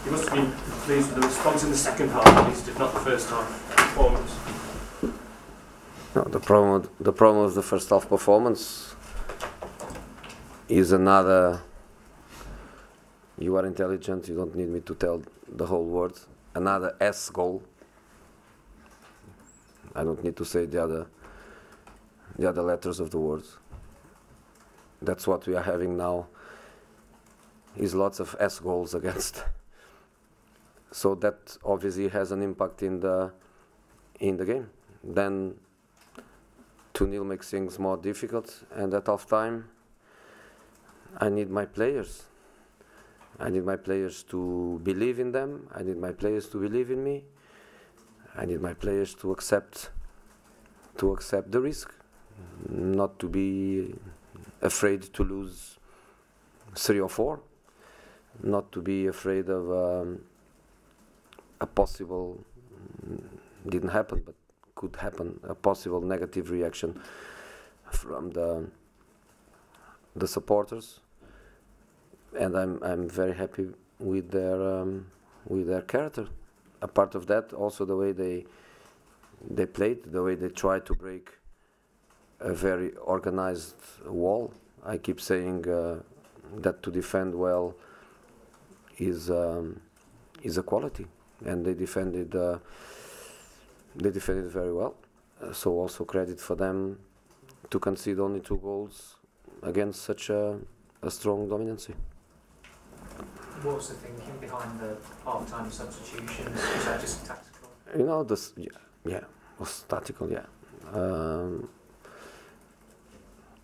You must have been pleased with the response in the second half, at least, if not the first half performance. No, the problem of the first half performance is another. You are intelligent. You don't need me to tell the whole word. Another S goal. I don't need to say the other letters of the words. That's what we are having now. Is lots of S goals against. So that obviously has an impact in the game. Then 2-0 makes things more difficult, and at half time I need my players. I need my players to believe in them. I need my players to believe in me. I need my players to accept the risk, not to be afraid to lose 3 or 4, not to be afraid of a possible, didn't happen, but could happen, a possible negative reaction from the supporters. And I'm very happy with their character. A part of that, also the way they played, the way they tried to break a very organized wall. I keep saying that to defend well is a quality, and they defended very well. So also credit for them to concede only 2 goals against such a strong dominancy. What was the thinking behind the half-time substitutions? Was that just tactical? You know, it was tactical, yeah.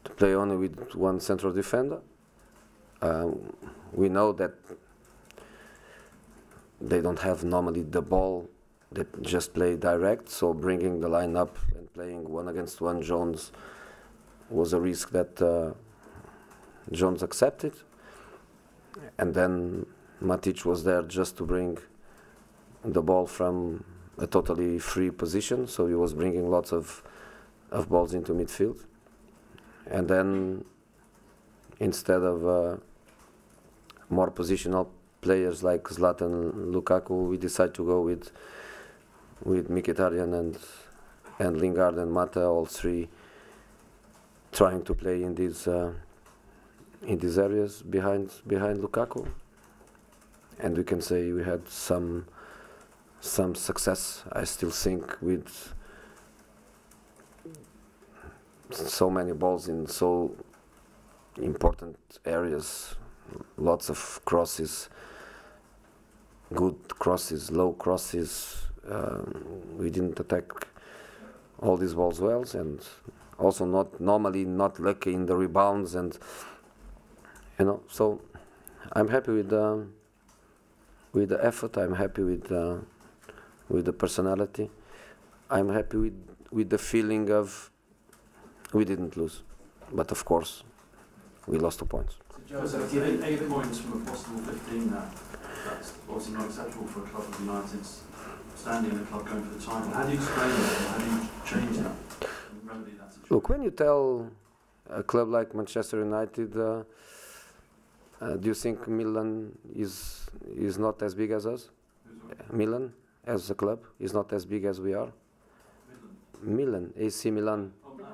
To play only with 1 central defender. We know that they don't have normally the ball, they just play direct, so bringing the line up and playing 1 against 1 Jones was a risk that Jones accepted. And then Matic was there just to bring the ball from a totally free position, so he was bringing lots of balls into midfield. And then instead of more positional players like Zlatan, Lukaku, we decided to go with Mkhitaryan and Lingard and Mata, all 3 trying to play in these areas behind Lukaku. And we can say we had some success, I still think, with so many balls in so important areas, lots of crosses, good crosses, low crosses. We didn't attack all these balls well, and also not lucky in the rebounds, and so I'm happy with the effort. I'm happy with the personality. I'm happy with the feeling of we didn't lose, but of course we lost 2 points. So Joseph, 8 points from a possible 15 now. That's obviously not acceptable for a club of United's standing in the club going for the title. How do you explain that? How do you change that and remedy that situation? Look, when you tell a club like Manchester United, do you think Milan is not as big as us? Milan, as a club, is not as big as we are. Milan, AC Milan. Oh, sorry,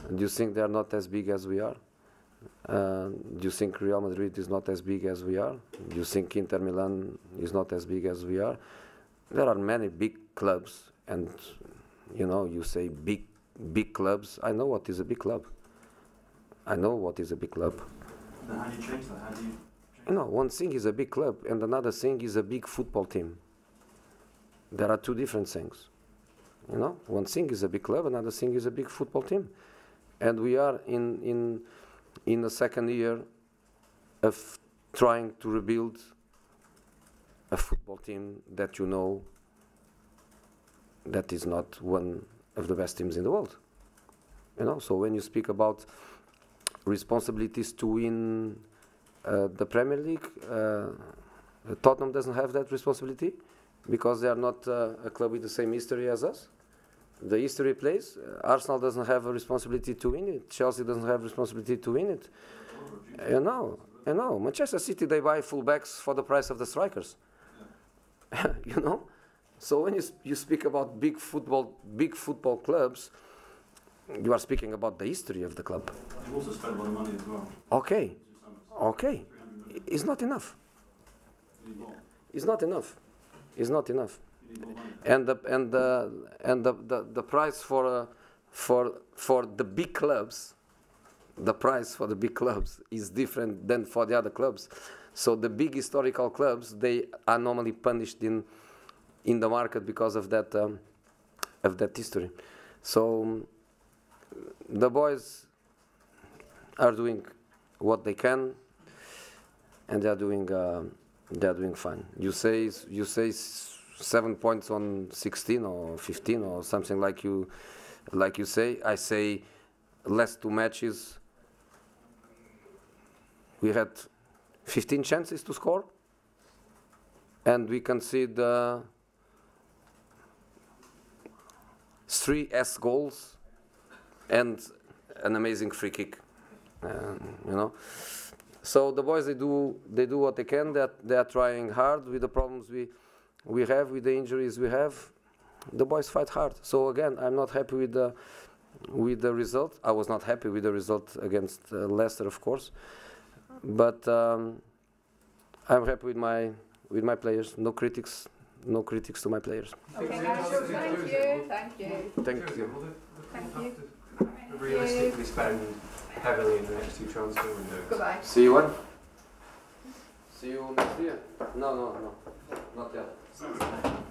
yeah. Do you think they are not as big as we are? Do you think Real Madrid is not as big as we are? Do you think Inter Milan is not as big as we are? There are many big clubs, and you say big clubs. I know what is a big club. I know what is a big club. Then how do you change that? How do you change one thing is a big club, and another thing is a big football team. There are 2 different things. One thing is a big club, another thing is a big football team. And we are in the second year of trying to rebuild a football team that that is not one of the best teams in the world. So when you speak about responsibilities to win the Premier League, Tottenham doesn't have that responsibility because they are not a club with the same history as us. The history plays. Arsenal doesn't have a responsibility to win it. Chelsea doesn't have a responsibility to win it. I know. Manchester City, they buy fullbacks for the price of the strikers. you know. So when you speak about big football clubs, you are speaking about the history of the club. You've also spent a lot of money as well. Okay, okay, it's not enough. You need more. It's not enough. It's not enough. You need more money. And the price for the big clubs, the price for the big clubs is different than for the other clubs. So the big historical clubs, they are normally punished in the market because of that history. So the boys are doing what they can, and they are doing fine. You say 7 points on 16 or 15 or something like you say. I say last 2 matches we had 15 chances to score, and we concede 3 goals and an amazing free kick. You know, so the boys, they do what they can. They are trying hard with the problems we have, with the injuries we have. The boys fight hard. So again, I'm not happy with the result. I was not happy with the result against Leicester, of course, but I'm happy with my players. No critics to my players. Okay, guys, thank you. Thank you. Thank you. Realistically spend heavily in the next 2 transfer windows. Goodbye. See you when? See you next year? No, not yet.